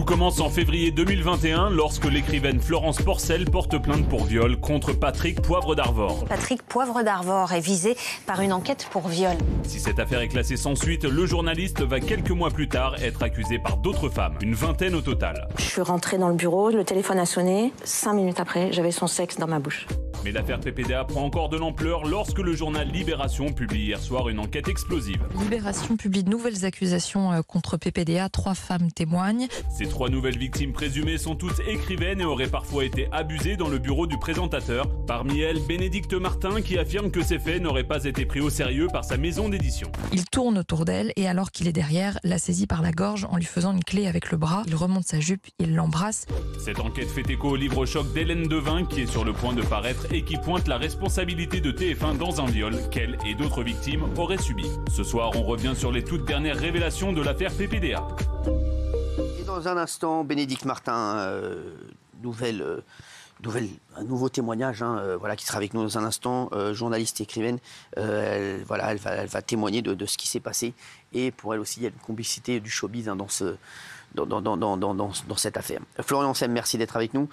Tout commence en février 2021 lorsque l'écrivaine Florence Porcel porte plainte pour viol contre Patrick Poivre d'Arvor. Patrick Poivre d'Arvor est visé par une enquête pour viol. Si cette affaire est classée sans suite, le journaliste va quelques mois plus tard être accusé par d'autres femmes, une vingtaine au total. Je suis rentrée dans le bureau, le téléphone a sonné. 5 minutes après, j'avais son sexe dans ma bouche. Mais l'affaire PPDA prend encore de l'ampleur lorsque le journal Libération publie hier soir une enquête explosive. Libération publie de nouvelles accusations contre PPDA. 3 femmes témoignent. Ces 3 nouvelles victimes présumées sont toutes écrivaines et auraient parfois été abusées dans le bureau du présentateur. Parmi elles, Bénédicte Martin qui affirme que ces faits n'auraient pas été pris au sérieux par sa maison d'édition. Il tourne autour d'elle et alors qu'il est derrière, la saisit par la gorge en lui faisant une clé avec le bras. Il remonte sa jupe, il l'embrasse. Cette enquête fait écho au livre choc d'Hélène Devin qui est sur le point de paraître et qui pointe la responsabilité de TF1 dans un viol qu'elle et d'autres victimes auraient subi. Ce soir, on revient sur les toutes dernières révélations de l'affaire PPDA. Et dans un instant, Bénédicte Martin, un nouveau témoignage qui sera avec nous dans un instant, journaliste et écrivaine. Elle va témoigner de ce qui s'est passé. Et pour elle aussi, il y a une complicité du showbiz dans cette affaire. Florian Sem, merci d'être avec nous.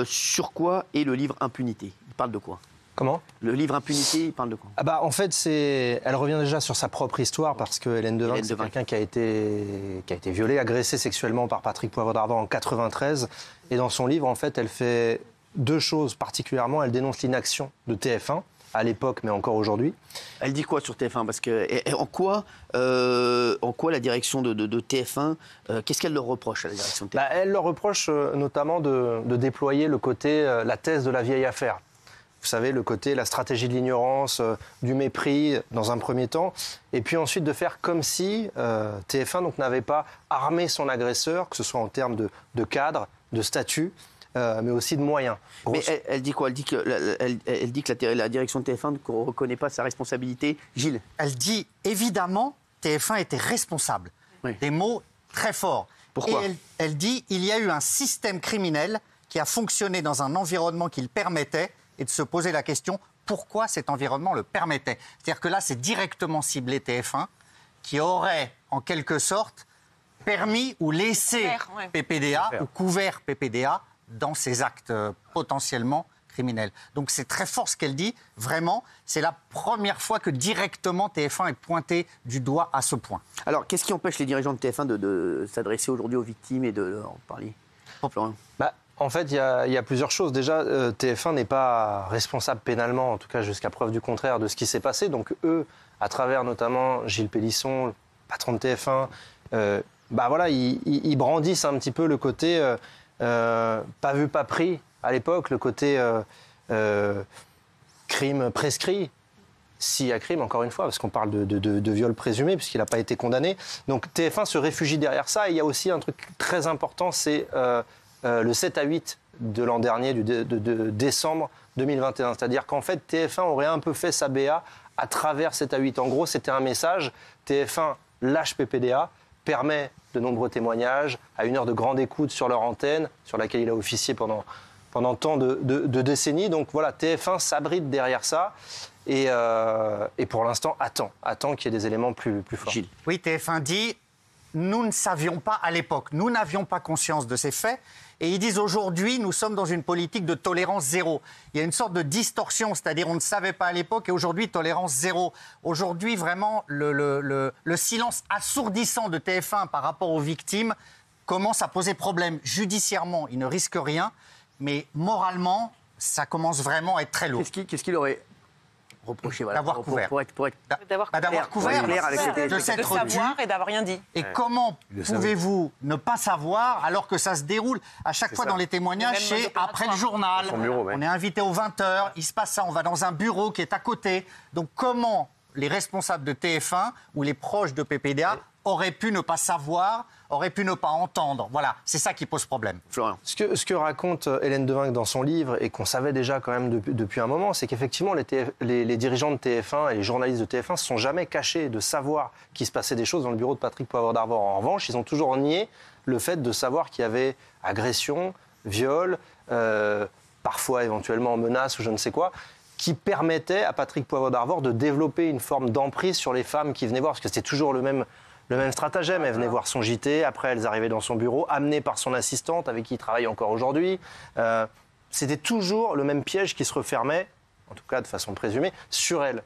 Sur quoi est le livre Impunité ? Il parle de quoi ? Comment ? Le livre Impunité, il parle de quoi ? En fait, elle revient déjà sur sa propre histoire parce que Hélène Devin, c'est quelqu'un qui a été violé, agressé sexuellement par Patrick Poivre d'Arvor en 93. Et dans son livre, en fait, elle fait 2 choses particulièrement. Elle dénonce l'inaction de TF1 à l'époque, mais encore aujourd'hui. Elle dit quoi sur TF1 ? Parce que en quoi la direction de TF1, qu'est-ce qu'elle leur reproche à la direction de TF1 ? Elle leur reproche notamment de déployer le côté, la thèse de la vieille affaire. Vous savez, le côté, la stratégie de l'ignorance, du mépris dans un premier temps, et puis ensuite de faire comme si TF1 donc, n'avait pas armé son agresseur, que ce soit en termes de cadre, de statut, mais aussi de moyens. Mais elle dit quoi ? Elle dit que la direction de TF1 ne reconnaît pas sa responsabilité. Gilles ? Elle dit, évidemment, TF1 était responsable. Oui. Des mots très forts. Pourquoi ? Et elle dit, il y a eu un système criminel qui a fonctionné dans un environnement qui le permettait, et de se poser la question, pourquoi cet environnement le permettait ? C'est-à-dire que là, c'est directement ciblé TF1, qui aurait, en quelque sorte, permis ou laissé PPDA, ou couvert PPDA, dans ses actes potentiellement criminels. Donc c'est très fort ce qu'elle dit. Vraiment, c'est la première fois que directement TF1 est pointé du doigt à ce point. Alors, qu'est-ce qui empêche les dirigeants de TF1 de s'adresser aujourd'hui aux victimes et de en parler ? En fait, il y a plusieurs choses. Déjà, TF1 n'est pas responsable pénalement, en tout cas jusqu'à preuve du contraire, de ce qui s'est passé. Donc eux, à travers notamment Gilles Pélisson, le patron de TF1, ils brandissent un petit peu le côté pas vu, pas pris à l'époque, le côté crime prescrit. S'il y a crime, encore une fois, parce qu'on parle de viol présumé, puisqu'il n'a pas été condamné. Donc TF1 se réfugie derrière ça. Et il y a aussi un truc très important, c'est le 7 à 8 de l'an dernier, de décembre 2021. C'est-à-dire qu'en fait, TF1 aurait un peu fait sa BA à travers 7 à 8. En gros, c'était un message, TF1 lâche PPDA, permet de nombreux témoignages, à une heure de grande écoute sur leur antenne, sur laquelle il a officié pendant tant de décennies. Donc voilà, TF1 s'abrite derrière ça et pour l'instant attend qu'il y ait des éléments plus forts. Gilles. Oui, TF1 dit, nous ne savions pas à l'époque, nous n'avions pas conscience de ces faits. Et ils disent aujourd'hui, nous sommes dans une politique de tolérance zéro. Il y a une sorte de distorsion, c'est-à-dire on ne savait pas à l'époque et aujourd'hui, tolérance zéro. Aujourd'hui, vraiment, le silence assourdissant de TF1 par rapport aux victimes commence à poser problème. Judiciairement, il ne risque rien, mais moralement, ça commence vraiment à être très lourd. Qu'est-ce qu'il aurait reproché d'avoir couvert. D'avoir couvert, de savoir et d'avoir rien dit. Et comment pouvez-vous ne pas savoir alors que ça se déroule à chaque fois dans les témoignages, c'est après le journal, on est invité aux 20h, il se passe ça, on va dans un bureau qui est à côté. Donc comment les responsables de TF1 ou les proches de PPDA auraient pu ne pas savoir, auraient pu ne pas entendre. Voilà, c'est ça qui pose problème. Florian. Ce que raconte Hélène Devin dans son livre, et qu'on savait déjà quand même depuis un moment, c'est qu'effectivement, les dirigeants de TF1 et les journalistes de TF1 ne se sont jamais cachés de savoir qu'il se passait des choses dans le bureau de Patrick Poivre d'Arvor. En revanche, ils ont toujours nié le fait de savoir qu'il y avait agression, viol, parfois éventuellement menace ou je ne sais quoi, qui permettait à Patrick Poivre d'Arvor de développer une forme d'emprise sur les femmes qui venaient voir, parce que c'était toujours le même le même stratagème. Elle venait voir son JT, après elles arrivaient dans son bureau, amenées par son assistante avec qui il travaille encore aujourd'hui. C'était toujours le même piège qui se refermait, en tout cas de façon présumée, sur elle.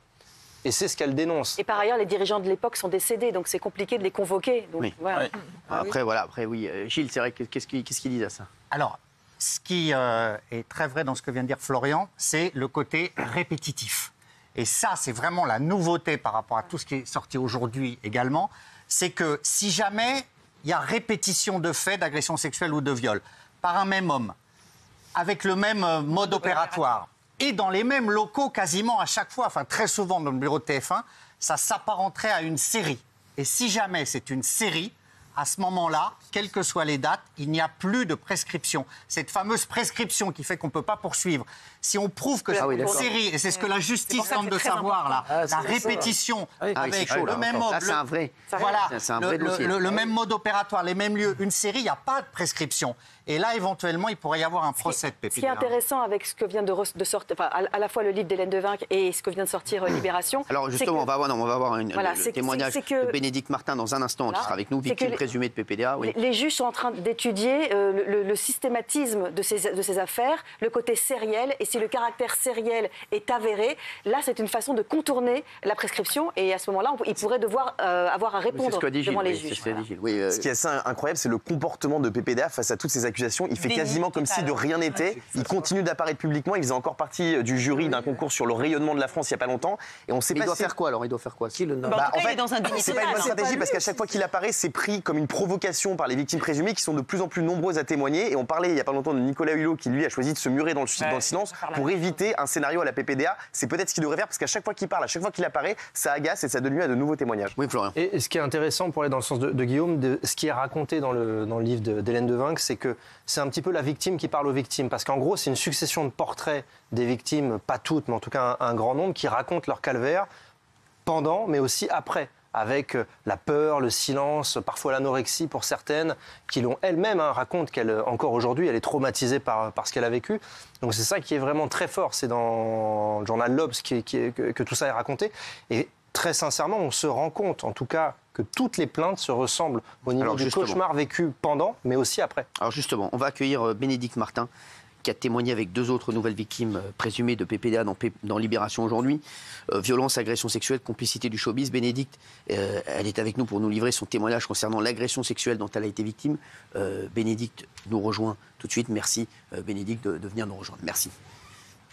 Et c'est ce qu'elle dénonce. Et par ailleurs, les dirigeants de l'époque sont décédés, donc c'est compliqué de les convoquer. Donc, oui. Voilà. Oui. Après, oui. Gilles, c'est vrai, qu'est-ce qu'ils disent à ça? Alors, ce qui est très vrai dans ce que vient de dire Florian, c'est le côté répétitif. Et ça, c'est vraiment la nouveauté par rapport à tout ce qui est sorti aujourd'hui également. C'est que si jamais il y a répétition de faits d'agression sexuelle ou de viol par un même homme, avec le même mode opératoire, et dans les mêmes locaux quasiment à chaque fois, enfin très souvent dans le bureau de TF1, ça s'apparenterait à une série. Et si jamais c'est une série, à ce moment-là, quelles que soient les dates, il n'y a plus de prescription. Cette fameuse prescription qui fait qu'on ne peut pas poursuivre. Si on prouve que c'est une série, et c'est ce que la justice tente de savoir, là, la répétition avec le même mode, c'est un vrai, le même mode opératoire, les mêmes lieux, une série, il n'y a pas de prescription. Et là, éventuellement, il pourrait y avoir un procès de PPDA. Ce qui est intéressant avec ce que vient de sortir, enfin, à la fois le livre d'Hélène Devinck et ce que vient de sortir Libération. Alors justement, on va avoir le témoignage de Bénédicte Martin dans un instant, qui sera avec nous, victime présumée de PPDA. Oui. Les juges sont en train d'étudier le systématisme de ces affaires, le côté sériel, et si le caractère sériel est avéré, là, c'est une façon de contourner la prescription, et à ce moment-là, ils pourraient devoir avoir à répondre devant les juges. Ce qui est assez incroyable, c'est le comportement de PPDA face à toutes ces accusations. Il fait quasiment comme si de rien n'était. Il continue d'apparaître publiquement. Il faisait encore partie du jury d'un concours sur le rayonnement de la France il n'y a pas longtemps. Et on sait pas. Il doit faire quoi alors? Il doit faire quoi? En fait, c'est pas une bonne stratégie parce qu'à chaque fois qu'il apparaît, c'est pris comme une provocation par les victimes présumées qui sont de plus en plus nombreuses à témoigner. Et on parlait il n'y a pas longtemps de Nicolas Hulot qui lui a choisi de se murer dans le silence pour éviter un scénario à la PPDA. C'est peut-être ce qu'il devrait faire parce qu'à chaque fois qu'il parle, à chaque fois qu'il apparaît, ça agace et ça donne lieu à de nouveaux témoignages. Oui, Florian. Et ce qui est intéressant pour aller dans le sens de Guillaume, ce qui est raconté dans le livre d'Hélène Devinck, c'est que c'est un petit peu la victime qui parle aux victimes. Parce qu'en gros, c'est une succession de portraits des victimes, pas toutes, mais en tout cas un grand nombre, qui racontent leur calvaire pendant, mais aussi après. Avec la peur, le silence, parfois l'anorexie pour certaines, qui l'ont elles-mêmes racontent qu'elle, encore aujourd'hui, elle est traumatisée par ce qu'elle a vécu. Donc c'est ça qui est vraiment très fort. C'est dans le journal L'Obs que tout ça est raconté. Et très sincèrement, on se rend compte, en tout cas, que toutes les plaintes se ressemblent au niveau du cauchemar vécu pendant, mais aussi après. Alors justement, on va accueillir Bénédicte Martin, qui a témoigné avec 2 autres nouvelles victimes présumées de PPDA dans Libération aujourd'hui. Violence, agression sexuelle, complicité du showbiz. Bénédicte, elle est avec nous pour nous livrer son témoignage concernant l'agression sexuelle dont elle a été victime. Bénédicte nous rejoint tout de suite. Merci Bénédicte de venir nous rejoindre. Merci.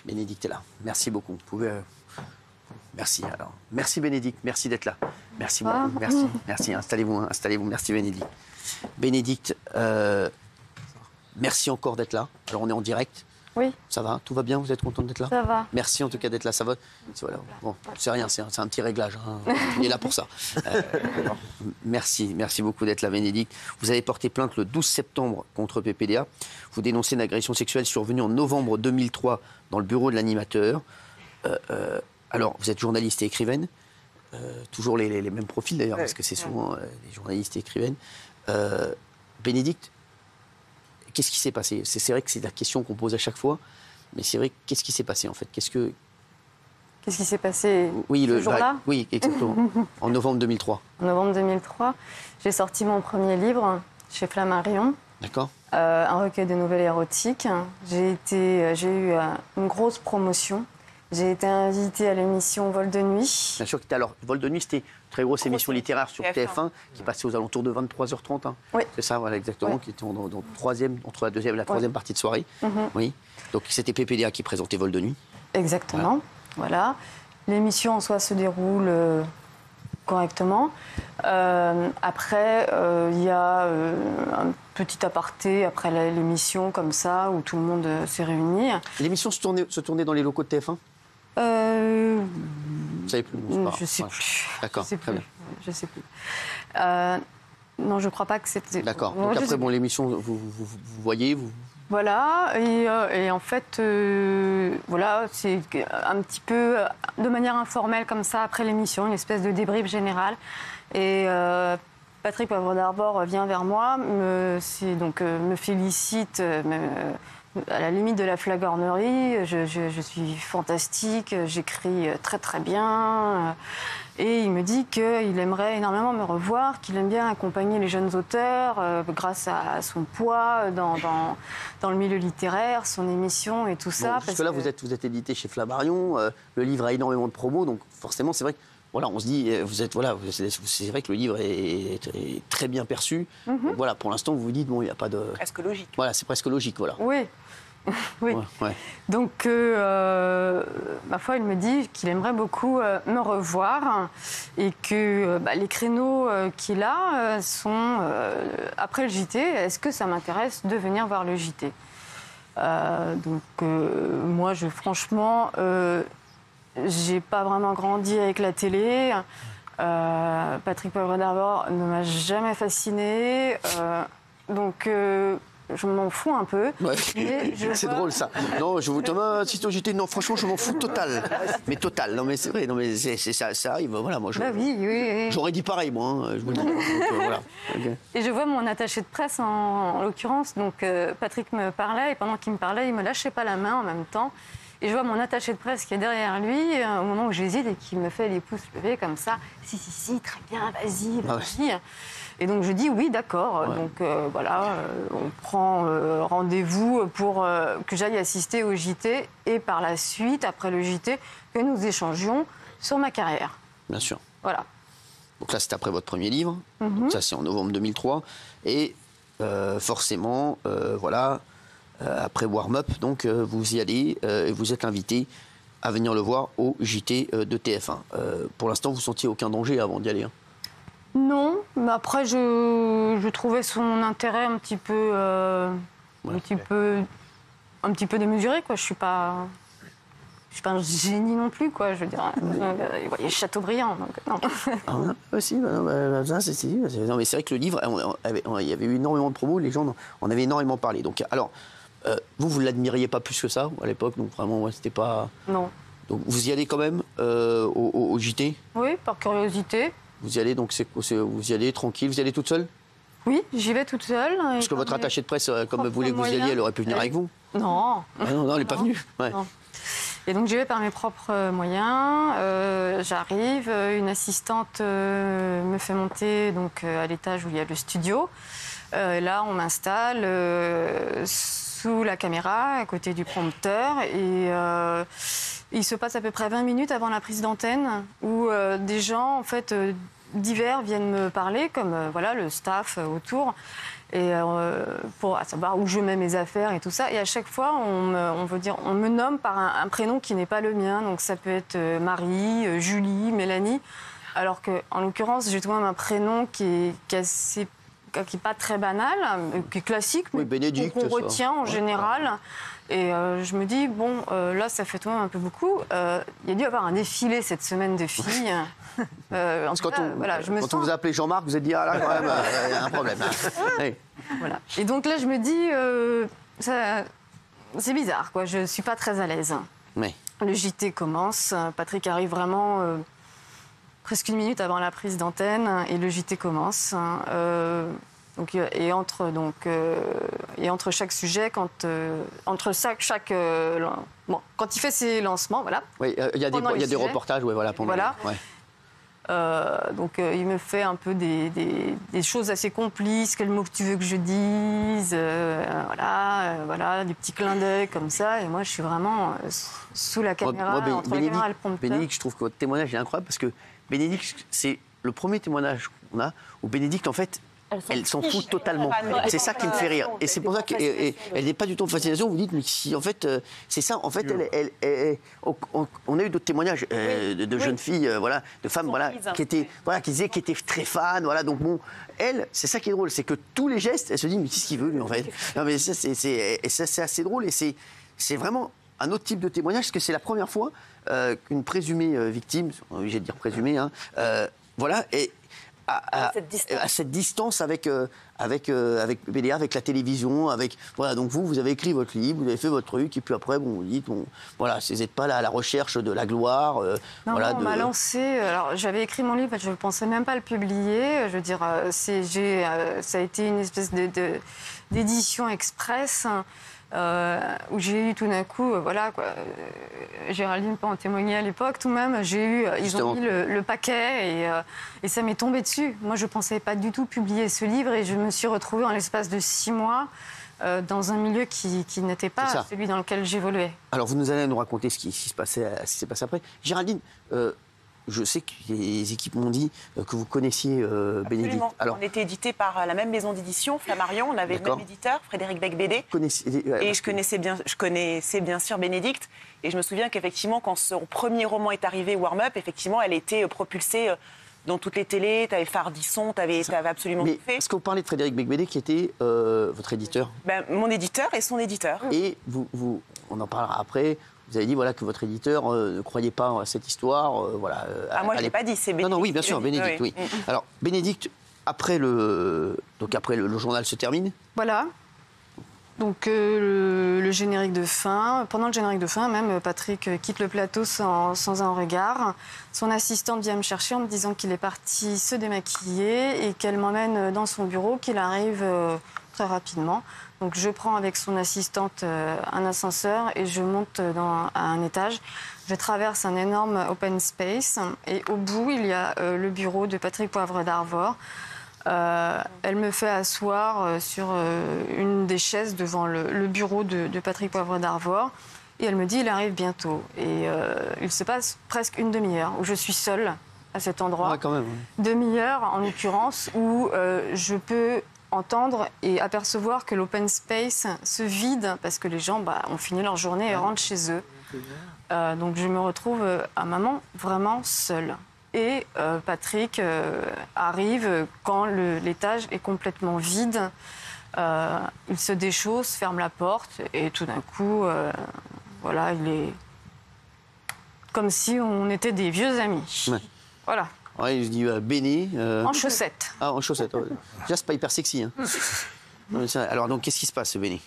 Bénédicte est là. Merci beaucoup. Vous pouvez... Merci. Alors, merci Bénédicte. Merci d'être là. Merci beaucoup. Merci. Installez-vous. Merci Bénédicte. Bénédicte, merci encore d'être là. Alors on est en direct. Oui. Ça va? Tout va bien? Vous êtes contente d'être là? Ça va. Merci en tout cas d'être là. Ça va? Voilà. Bon, c'est rien, c'est un petit réglage. On est là pour ça. Merci beaucoup d'être là, Bénédicte. Vous avez porté plainte le 12 septembre contre PPDA. Vous dénoncez une agression sexuelle survenue en novembre 2003 dans le bureau de l'animateur. Alors, vous êtes journaliste et écrivaine. Toujours les mêmes profils d'ailleurs, parce que c'est souvent les journalistes et écrivaines. Bénédicte, qu'est-ce qui s'est passé? C'est vrai que c'est la question qu'on pose à chaque fois, mais c'est vrai, qu'est-ce qui s'est passé en fait? Qu'est-ce qui s'est passé ce jour-là? Oui, exactement. En novembre 2003. En novembre 2003, j'ai sorti mon premier livre chez Flammarion. D'accord. Un recueil de nouvelles érotiques. J'ai eu une grosse promotion. J'ai été invitée à l'émission Vol de nuit. Bien sûr, alors Vol de nuit, c'était une très grosse émission littéraire sur TF1 qui passait aux alentours de 23h30. Hein. Oui. C'est ça, voilà, exactement, oui. Qui était entre la deuxième et la troisième partie de soirée. Oui. Donc c'était PPDA qui présentait Vol de nuit. Exactement. Voilà. L'émission en soi se déroule correctement. Après, il y a un petit aparté après l'émission comme ça où tout le monde s'est réuni. L'émission se tournait dans les locaux de TF1? Vous savez plus? Je sais plus. D'accord, très bien. Je sais plus. Non, je crois pas que c'était... D'accord. Donc après, l'émission, vous voyez, vous... Voilà, et en fait, voilà, c'est un petit peu, de manière informelle comme ça, après l'émission, une espèce de débrief général. Et Patrick Poivre d'Arvor vient vers moi, me félicite, à la limite de la flagornerie, je suis fantastique, j'écris très très bien. Et il me dit qu'il aimerait énormément me revoir, qu'il aime bien accompagner les jeunes auteurs grâce à son poids dans le milieu littéraire, son émission et tout ça. Jusque-là, vous êtes édité chez Flammarion, le livre a énormément de promos, donc forcément, c'est vrai que voilà, on se dit, c'est vrai que le livre est très bien perçu. Donc voilà, pour l'instant, vous vous dites, bon, il n'y a pas de... Presque logique. Voilà, c'est presque logique, voilà. Oui. Oui. Ouais. Donc, ma foi, il me dit qu'il aimerait beaucoup me revoir et que les créneaux qu'il a sont après le JT. Est-ce que ça m'intéresse de venir voir le JT? Moi, franchement, j'ai pas vraiment grandi avec la télé. Patrick Poivre d'Arvor ne m'a jamais fascinée. Je m'en fous un peu. Ouais. C'est drôle ça. Non, Thomas, si toi j'étais, non, franchement, je m'en fous total. Mais total. Non, mais c'est vrai. Non, mais ça arrive. Voilà, moi, oui. J'aurais dit pareil, moi. Hein, je vous dis. Donc, voilà. Okay. Et je vois mon attaché de presse en l'occurrence. Donc, Patrick me parlait et pendant qu'il me parlait, il me lâchait pas la main en même temps. Et je vois mon attaché de presse qui est derrière lui au moment où j'hésite et qui me fait les pouces levés comme ça. Si, très bien, vas-y. Ouais. Et donc je dis oui, d'accord. Ouais. Donc on prend rendez-vous pour que j'aille assister au JT et par la suite, après le JT, que nous échangions sur ma carrière. Bien sûr. Voilà. Donc là, c'est après votre premier livre. Donc ça, c'est en novembre 2003. Et forcément, après Warm-Up, donc vous y allez et vous êtes invité à venir le voir au JT de TF1. Pour l'instant, vous sentiez aucun danger avant d'y aller, hein? Non, mais après je trouvais son intérêt un petit peu démesuré, quoi. Je suis pas un génie non plus, quoi. Je veux dire, il voyait Chateaubriand, donc non. Aussi, non, mais c'est vrai que le livre, il y avait eu énormément de promos, les gens en avaient énormément parlé. Donc, alors, vous l'admiriez pas plus que ça à l'époque, donc vraiment, c'était pas. Non. Donc, vous y allez quand même au JT? Oui, par curiosité. Vous y allez, donc vous y allez tranquille, vous y allez toute seule? Oui, j'y vais toute seule. Parce que votre attachée de presse, comme elle voulait que vous y alliez, elle aurait pu venir avec vous? Non. Non, elle n'est pas venue. Ouais. Non. Et donc j'y vais par mes propres moyens. J'arrive, une assistante me fait monter donc, à l'étage où il y a le studio. Là, on m'installe sous la caméra, à côté du prompteur. Et il se passe à peu près 20 minutes avant la prise d'antenne où des gens, en fait, divers viennent me parler, comme le staff autour, et pour savoir où je mets mes affaires et tout ça. Et à chaque fois, on me nomme par un prénom qui n'est pas le mien. Donc ça peut être Marie, Julie, Mélanie. Alors qu'en l'occurrence, j'ai tout de même un prénom qui est pas très banal, qui est classique, mais qu'on retient en général. Et je me dis, là, ça fait tout de même un peu beaucoup. Il y a dû y avoir un défilé cette semaine de filles. Quand on vous a appelé Jean-Marc, vous avez dit, ah là, quand même, il y a un problème. Oui. Voilà. Et donc là, je me dis, c'est bizarre, quoi. Je ne suis pas très à l'aise. Oui. Le JT commence. Patrick arrive vraiment presque une minute avant la prise d'antenne et le JT commence. Entre chaque sujet, quand il fait ses lancements, voilà. Oui, il y a des reportages, voilà. Il me fait un peu des choses assez complices. Quel mot que tu veux que je dise, des petits clins d'œil comme ça. Et moi, je suis vraiment sous la caméra, entre la caméra et le prompteur. Bénédicte, je trouve que votre témoignage est incroyable parce que Bénédicte, c'est le premier témoignage qu'on a où Bénédicte, en fait, elle s'en fout totalement. C'est ça qui me fait rire. Et c'est pour ça qu'elle n'est pas du tout en fascination. Vous dites, mais si, en fait, c'est ça. En fait, on a eu d'autres témoignages de jeunes filles, de femmes, qui disaient qu'elles étaient très fans. Donc c'est ça qui est drôle, c'est que tous les gestes, elle se dit, mais qu'est-ce qu'il veut lui en fait? Non, mais ça, c'est assez drôle et c'est vraiment un autre type de témoignage, parce que c'est la première fois qu'une présumée victime, on est obligé de dire présumée, et à cette distance avec BDA, avec la télévision, donc vous avez écrit votre livre, vous avez fait votre truc, et puis après, vous dites, vous n'êtes pas là à la recherche de la gloire. On m'a lancé. Alors, j'avais écrit mon livre, je ne pensais même pas le publier. Je veux dire, ça a été une espèce d'édition express. où j'ai eu tout d'un coup, Géraldine peut en témoigner à l'époque tout de même, ils ont mis le paquet et ça m'est tombé dessus. Moi, je ne pensais pas du tout publier ce livre et je me suis retrouvée en l'espace de 6 mois dans un milieu qui n'était pas celui dans lequel j'évoluais. Alors, vous nous allez nous raconter ce qui s'est passé après. Géraldine, je sais que les équipes m'ont dit que vous connaissiez Bénédicte. Alors, on était édité par la même maison d'édition, Flammarion. On avait le même éditeur, Frédéric Becbédé. Et je connaissais bien sûr Bénédicte. Et je me souviens qu'effectivement, quand son premier roman est arrivé, Warm Up, effectivement, elle était propulsée dans toutes les télés. Tu avais Fardisson, tu avais absolument tout fait. Est-ce que vous parlez de Frédéric Becbédé qui était votre éditeur? Mon éditeur et son éditeur. Et on en parlera après. Vous avez dit que votre éditeur ne croyait pas à cette histoire. Moi, je ne l'ai pas dit, c'est Bénédicte. Non, oui, bien sûr, Bénédicte, oui. Alors, Bénédicte, après le journal se termine. Voilà. Donc, le générique de fin. Pendant le générique de fin, même, Patrick quitte le plateau sans un regard. Son assistante vient me chercher en me disant qu'il est parti se démaquiller et qu'elle m'emmène dans son bureau, qu'il arrive très rapidement. Donc je prends avec son assistante un ascenseur et je monte à un étage. Je traverse un énorme open space et au bout, il y a le bureau de Patrick Poivre d'Arvor. Elle me fait asseoir sur une des chaises devant le bureau de Patrick Poivre d'Arvor et elle me dit il arrive bientôt. Et il se passe presque une demi-heure où je suis seule à cet endroit. Ouais, quand même. Demi-heure en l'occurrence où je peux entendre et apercevoir que l'open space se vide parce que les gens ont fini leur journée et rentrent chez eux. Donc je me retrouve à un moment vraiment seule. Et Patrick arrive quand l'étage est complètement vide. Il se déchausse, ferme la porte et tout d'un coup, il est comme si on était des vieux amis. Ouais. Voilà. Ouais, je dis Béné. En chaussettes. Ah, en chaussettes. Ouais. Déjà, c'est pas hyper sexy. Hein. Alors, donc, qu'est-ce qui se passe, Béné?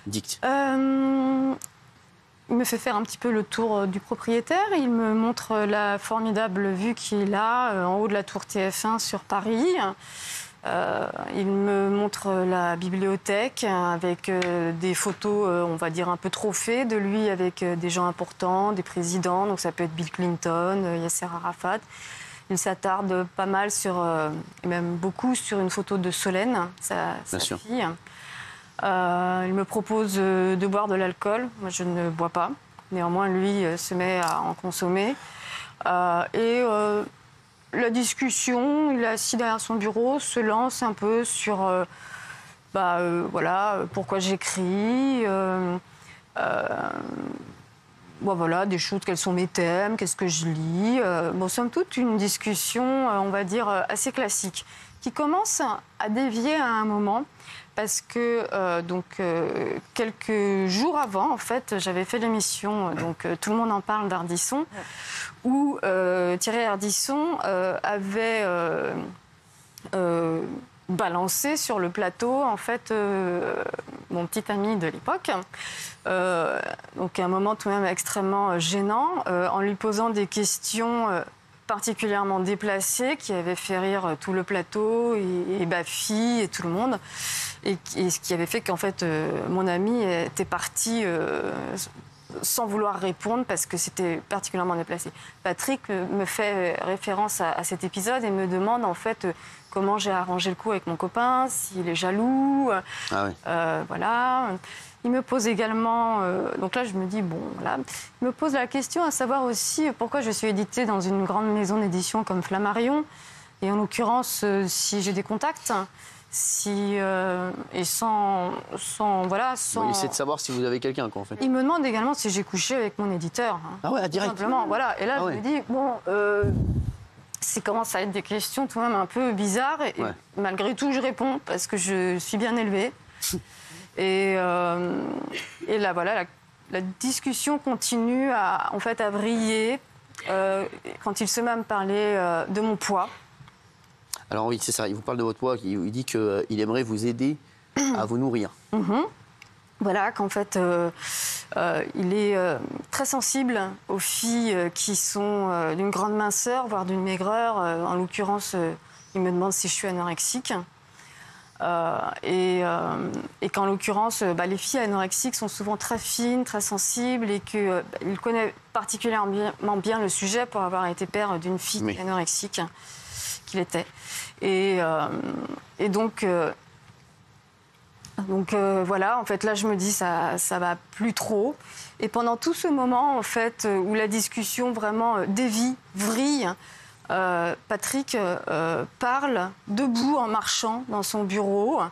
Dicte. Il me fait faire un petit peu le tour du propriétaire. Il me montre la formidable vue qu'il a en haut de la tour TF1 sur Paris. Il me montre la bibliothèque avec des photos, on va dire, un peu trophées de lui avec des gens importants, des présidents. Donc, ça peut être Bill Clinton, Yasser Arafat. Il s'attarde pas mal et même beaucoup sur une photo de Solène, sa fille. Il me propose de boire de l'alcool. Moi, je ne bois pas. Néanmoins, lui se met à en consommer. La discussion, il est assis derrière son bureau, se lance un peu sur pourquoi j'écris. Des choses, quels sont mes thèmes, qu'est-ce que je lis. Somme toute, une discussion, on va dire, assez classique, qui commence à dévier à un moment, parce que quelques jours avant, en fait, j'avais fait l'émission, Tout le monde en parle d'Ardisson, où Thierry Ardisson avait balancé sur le plateau, en fait, mon petit ami de l'époque. Un moment tout de même extrêmement gênant, en lui posant des questions particulièrement déplacées qui avaient fait rire tout le plateau et Baffy et tout le monde. Et ce qui avait fait qu'en fait, mon ami était parti sans vouloir répondre parce que c'était particulièrement déplacé. Patrick me fait référence à cet épisode et me demande en fait comment j'ai arrangé le coup avec mon copain, s'il est jaloux. Voilà. Il me pose également, donc là je me dis il me pose la question à savoir aussi pourquoi je suis éditée dans une grande maison d'édition comme Flammarion, et en l'occurrence si j'ai des contacts, et sans. Il essaie de savoir si vous avez quelqu'un, quoi, en fait. Il me demande également si j'ai couché avec mon éditeur. Ah ouais, direct. Simplement, voilà. Et là je me dis c'est commence à être des questions tout de même un peu bizarres, et malgré tout je réponds parce que je suis bien élevée. Et là, voilà, la discussion continue à vriller quand il se met à me parler de mon poids. Alors oui, c'est ça, il vous parle de votre poids, il dit qu'il aimerait vous aider à vous nourrir. Voilà, qu'en fait, il est très sensible aux filles qui sont d'une grande minceur, voire d'une maigreur. En l'occurrence, il me demande si je suis anorexique. Et qu'en l'occurrence, les filles anorexiques sont souvent très fines, très sensibles et qu'il connaît particulièrement bien le sujet pour avoir été père d'une fille anorexique qu'il était. Et donc voilà, en fait, là, je me dis, ça va plus trop. Et pendant tout ce moment, en fait, où la discussion vraiment dévie, vrille, Patrick parle debout en marchant dans son bureau.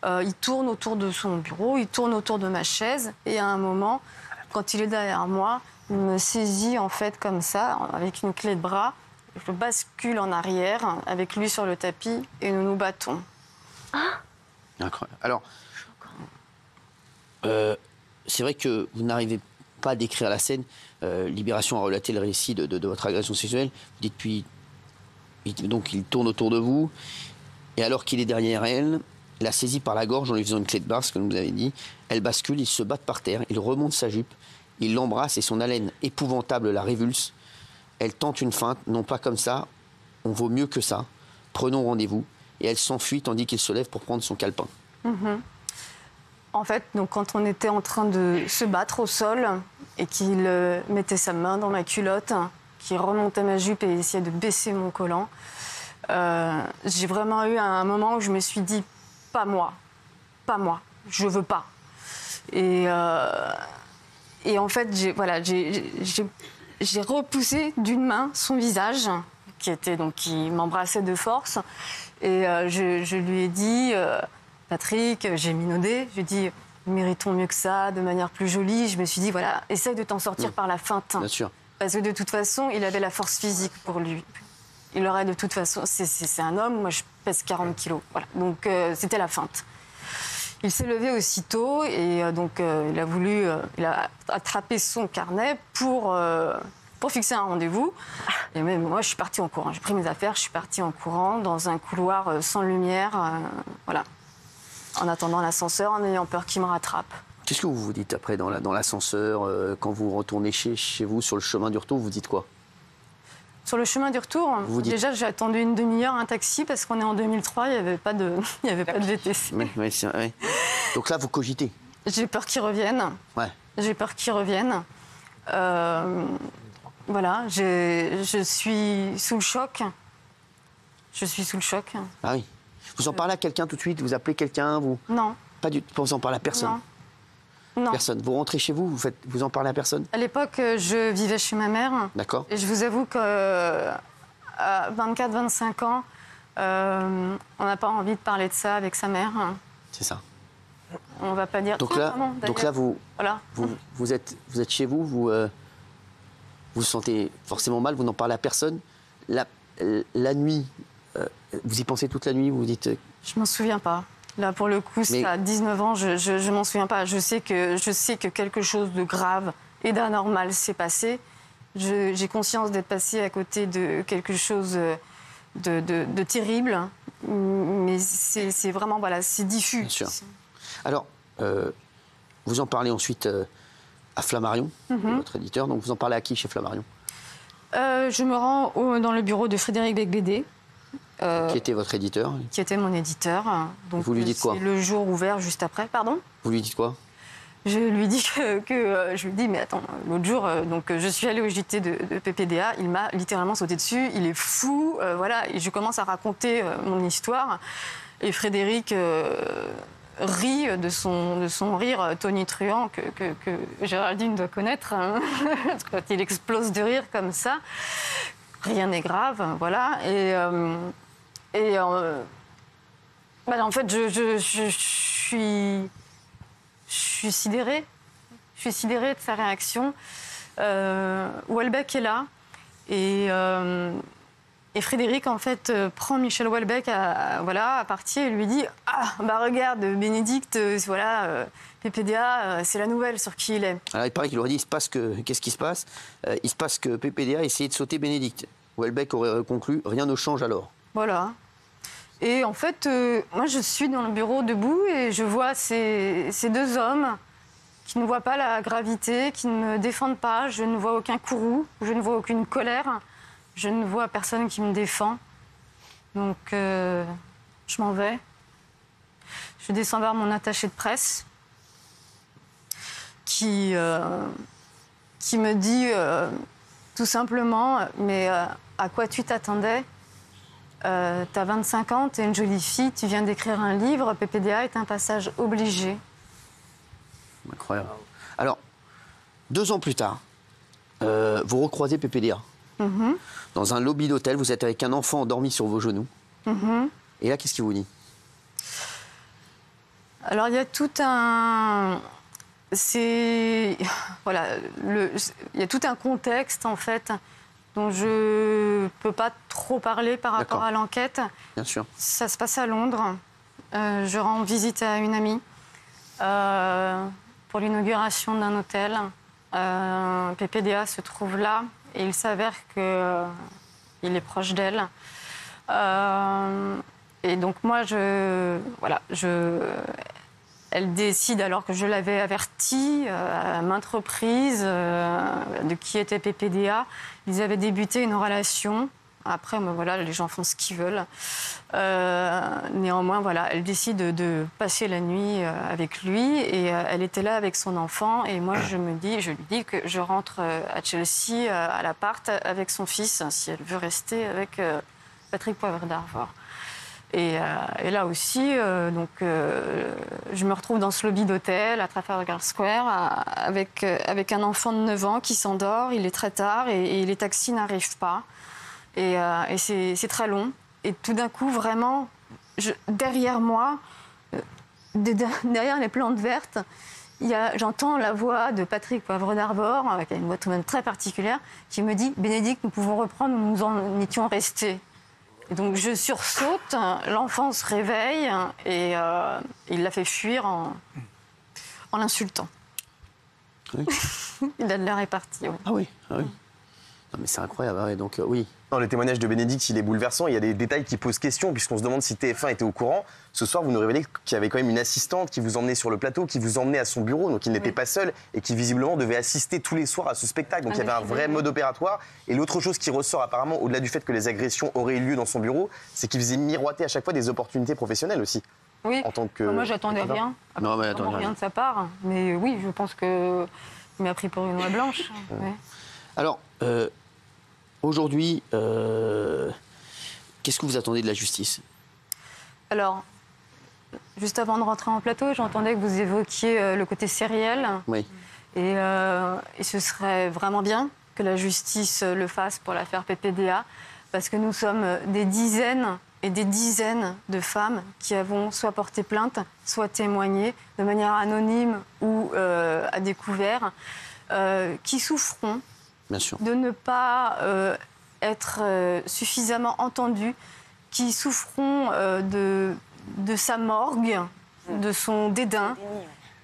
Il tourne autour de son bureau, il tourne autour de ma chaise. Et à un moment, quand il est derrière moi, il me saisit en fait comme ça, avec une clé de bras. Je bascule en arrière avec lui sur le tapis et nous nous battons. Incroyable. Alors, c'est vrai que vous n'arrivez pas à décrire la scène. Libération a relaté le récit de votre agression sexuelle. Vous dites puis... Donc il tourne autour de vous, et alors qu'il est derrière elle, la saisit par la gorge en lui faisant une clé de barre, ce que vous avez dit. Elle bascule, ils se battent par terre, il remonte sa jupe, il l'embrasse et son haleine épouvantable la révulse. Elle tente une feinte, non pas comme ça, on vaut mieux que ça, prenons rendez-vous. Et elle s'enfuit tandis qu'il se lève pour prendre son calepin. En fait, donc, quand on était en train de se battre au sol et qu'il mettait sa main dans ma culotte, qui remontait ma jupe et essayait de baisser mon collant. J'ai vraiment eu un moment où je me suis dit, pas moi, je veux pas. Et en fait, j'ai repoussé d'une main son visage, qui m'embrassait de force, et je lui ai dit, Patrick, j'ai minaudé, je lui ai dit, nous méritons mieux que ça, de manière plus jolie. Je me suis dit, voilà, essaye de t'en sortir par la feinte. Bien sûr. Parce que de toute façon, il avait la force physique pour lui. Il aurait de toute façon... C'est un homme, moi je pèse 40 kilos. Voilà. Donc c'était la feinte. Il s'est levé aussitôt et il a attrapé son carnet pour fixer un rendez-vous. Et même moi, je suis partie en courant. J'ai pris mes affaires, je suis partie en courant dans un couloir sans lumière. Voilà. En attendant l'ascenseur, en ayant peur qu'il me rattrape. Qu'est-ce que vous vous dites après dans l'ascenseur, quand vous retournez chez vous, sur le chemin du retour, vous dites quoi? Sur le chemin du retour, déjà j'ai attendu une demi-heure un taxi parce qu'on est en 2003, il n'y avait pas de VTC. Oui. Donc là, vous cogitez? J'ai peur qu'ils reviennent. Ouais. J'ai peur qu'ils reviennent. Voilà, je suis sous le choc. Ah oui. Vous en parlez à quelqu'un tout de suite? Vous appelez quelqu'un? Non. Pas du tout. Vous en parlez à personne? Non. Personne. Vous rentrez chez vous, vous en parlez à personne? À l'époque, je vivais chez ma mère. D'accord. Et je vous avoue qu'à 24-25 ans, on n'a pas envie de parler de ça avec sa mère. C'est ça. On ne va pas dire... Donc là, vous êtes chez vous, vous vous sentez forcément mal, vous n'en parlez à personne. La nuit, vous y pensez toute la nuit, vous vous dites... Je m'en souviens pas. Là, pour le coup, c'est à 19 ans, je m'en souviens pas. Je sais que quelque chose de grave et d'anormal s'est passé. J'ai conscience d'être passée à côté de quelque chose de terrible. Mais c'est vraiment, voilà, c'est diffus. Bien sûr. Alors, vous en parlez ensuite à Flammarion, votre éditeur. Donc, vous en parlez à qui chez Flammarion? Je me rends dans le bureau de Frédéric Becbédé. Qui était votre éditeur? Qui était mon éditeur. Donc, vous lui dites quoi? C'est le jour ouvert juste après. Pardon? Vous lui dites quoi? Je lui dis je lui dis, mais attends, l'autre jour, je suis allée au JT de PPDA, il m'a littéralement sauté dessus, il est fou, voilà, et je commence à raconter mon histoire. Et Frédéric rit de son rire tonitruant que Géraldine doit connaître, hein, quand il explose de rire comme ça. Rien n'est grave, voilà. En fait, je suis sidérée. Je suis sidérée de sa réaction. Houellebecq est là. Et Frédéric, en fait, prend Michel Houellebecq à partie et lui dit « Ah, bah regarde, Bénédicte, voilà, PPDA, c'est la nouvelle sur qui il est. » Alors, il paraît qu'il aurait dit qu'est-ce qui se passe? Il se passe que PPDA a essayé de sauter Bénédicte. Houellebecq aurait conclu « Rien ne change alors. » Voilà. Et en fait, moi, je suis dans le bureau debout et je vois ces deux hommes qui ne voient pas la gravité, qui ne me défendent pas. Je ne vois aucun courroux, je ne vois aucune colère. Je ne vois personne qui me défend. Donc, je m'en vais. je descends voir mon attaché de presse qui me dit tout simplement, mais à quoi tu t'attendais ? T'as 25 ans, t'es une jolie fille, tu viens d'écrire un livre, PPDA est un passage obligé. Incroyable. Alors, 2 ans plus tard, vous recroisez PPDA. Dans un lobby d'hôtel, vous êtes avec un enfant endormi sur vos genoux. Et là, qu'est-ce qu'il vous dit ? Alors, il y a tout un... Voilà, il y a tout un contexte, en fait, dont je ne peux pas trop parler par rapport à l'enquête. Bien sûr. Ça se passe à Londres. Je rends visite à une amie pour l'inauguration d'un hôtel. PPDA se trouve là et il s'avère qu'il est proche d'elle. Et donc moi, elle décide, alors que je l'avais avertie à maintes reprises de qui était PPDA. Ils avaient débuté une relation. Après, voilà, les gens font ce qu'ils veulent. Néanmoins, voilà, elle décide de passer la nuit avec lui et elle était là avec son enfant. Et moi, je lui dis que je rentre à Chelsea, à l'appart, avec son fils, si elle veut rester avec Patrick Poivre d'Arvor. Et là aussi, je me retrouve dans ce lobby d'hôtel à Trafalgar Square avec un enfant de 9 ans qui s'endort. Il est très tard et les taxis n'arrivent pas. Et c'est très long. Et tout d'un coup, vraiment, derrière moi, derrière les plantes vertes, j'entends la voix de Patrick Poivre d'Arvor, avec une voix tout de même très particulière, qui me dit « Bénédicte, nous pouvons reprendre où nous en étions restés ». Et donc je sursaute, l'enfant se réveille et il l'a fait fuir en l'insultant. Oui. Il a de l'air réparti. Oui. Ah oui, ah oui. Non, mais c'est incroyable, ouais, donc oui. Non, le témoignage de Bénédicte, il est bouleversant. Il y a des détails qui posent question, puisqu'on se demande si TF1 était au courant. Ce soir, vous nous révélez qu'il y avait quand même une assistante qui vous emmenait sur le plateau, qui vous emmenait à son bureau, donc il n'était pas seul, et qui visiblement devait assister tous les soirs à ce spectacle. Donc il y avait un vrai mode opératoire. Et l'autre chose qui ressort apparemment, au-delà du fait que les agressions auraient eu lieu dans son bureau, c'est qu'il faisait miroiter à chaque fois des opportunités professionnelles aussi. Oui, en tant que... moi j'attendais rien. Non, mais attendez rien de sa part. Mais oui, je pense qu'il m'a pris pour une oie blanche. Ouais. Alors... Aujourd'hui, qu'est-ce que vous attendez de la justice ? Alors, juste avant de rentrer en plateau, j'entendais que vous évoquiez le côté sériel. Oui. Et ce serait vraiment bien que la justice le fasse pour l'affaire PPDA, parce que nous sommes des dizaines et des dizaines de femmes qui avons soit porté plainte, soit témoigné de manière anonyme ou à découvert, qui souffront. Bien sûr. De ne pas être suffisamment entendus, qui souffront de sa morgue, de son dédain,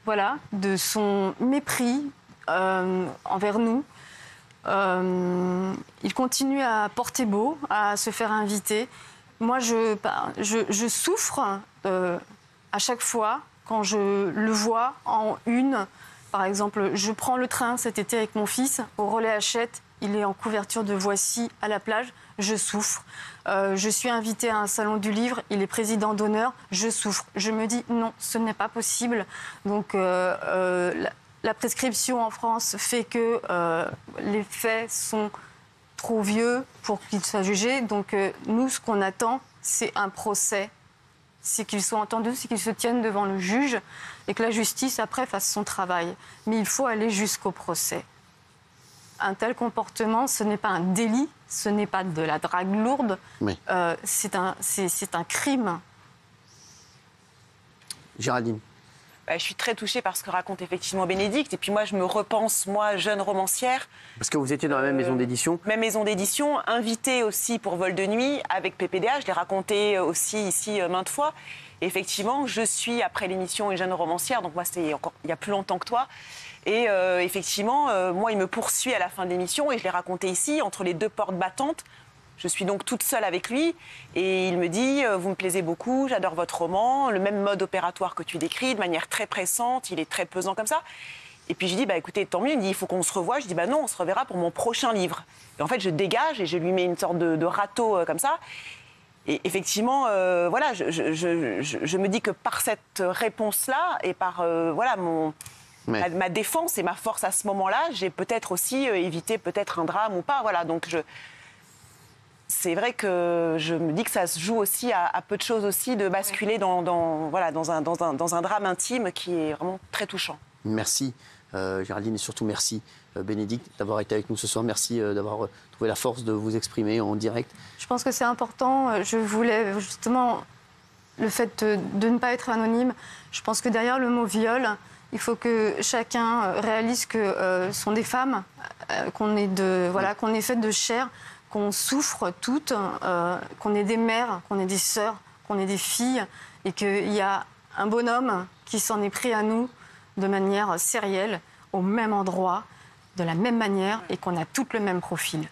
voilà, de son mépris envers nous. Il continue à porter beau, à se faire inviter. Moi, je souffre à chaque fois quand je le vois en une. Par exemple, je prends le train cet été avec mon fils au relais Hachette. Il est en couverture de Voici à la plage. Je souffre. Je suis invitée à un salon du livre. Il est président d'honneur. Je souffre. Je me dis non, ce n'est pas possible. Donc la prescription en France fait que les faits sont trop vieux pour qu'ils soient jugés. Donc nous, ce qu'on attend, c'est un procès. C'est qu'ils soient entendus, c'est qu'ils se tiennent devant le juge et que la justice, après, fasse son travail. Mais il faut aller jusqu'au procès. Un tel comportement, ce n'est pas un délit, ce n'est pas de la drague lourde, oui. C'est un crime. Géraldine. Je suis très touchée par ce que raconte effectivement Bénédicte. Et puis moi, je me repense, moi, jeune romancière. Parce que vous étiez dans la même maison d'édition. Même maison d'édition, invitée aussi pour Vol de nuit avec PPDA. Je l'ai raconté aussi ici maintes fois. Et effectivement, je suis, après l'émission, une jeune romancière. Donc moi, c'était encore il y a plus longtemps que toi. Et effectivement, moi, il me poursuit à la fin de l'émission. Et je l'ai raconté ici, entre les deux portes battantes. Je suis donc toute seule avec lui et il me dit « Vous me plaisez beaucoup, j'adore votre roman, le même mode opératoire que tu décris, de manière très pressante, il est très pesant comme ça. » Et puis je lui dis « Écoutez, tant mieux. » Il me dit « Il faut qu'on se revoie. » Je dis « Non, on se reverra pour mon prochain livre. » Et en fait, je dégage et je lui mets une sorte de râteau comme ça. Et effectivement, voilà, je me dis que par cette réponse-là et par voilà, ma défense et ma force à ce moment-là, j'ai peut-être aussi évité peut-être un drame ou pas. Voilà, donc c'est vrai que je me dis que ça se joue aussi à peu de choses aussi de basculer dans un drame intime qui est vraiment très touchant. Merci Géraldine et surtout merci Bénédicte d'avoir été avec nous ce soir. Merci d'avoir trouvé la force de vous exprimer en direct. Je pense que c'est important. Je voulais justement le fait de ne pas être anonyme. Je pense que derrière le mot viol, il faut que chacun réalise que sont des femmes, qu'on est faites de chair, qu'on souffre toutes, qu'on est des mères, qu'on est des sœurs, qu'on est des filles, et qu'il y a un bonhomme qui s'en est pris à nous de manière sérielle, au même endroit, de la même manière, et qu'on a toutes le même profil.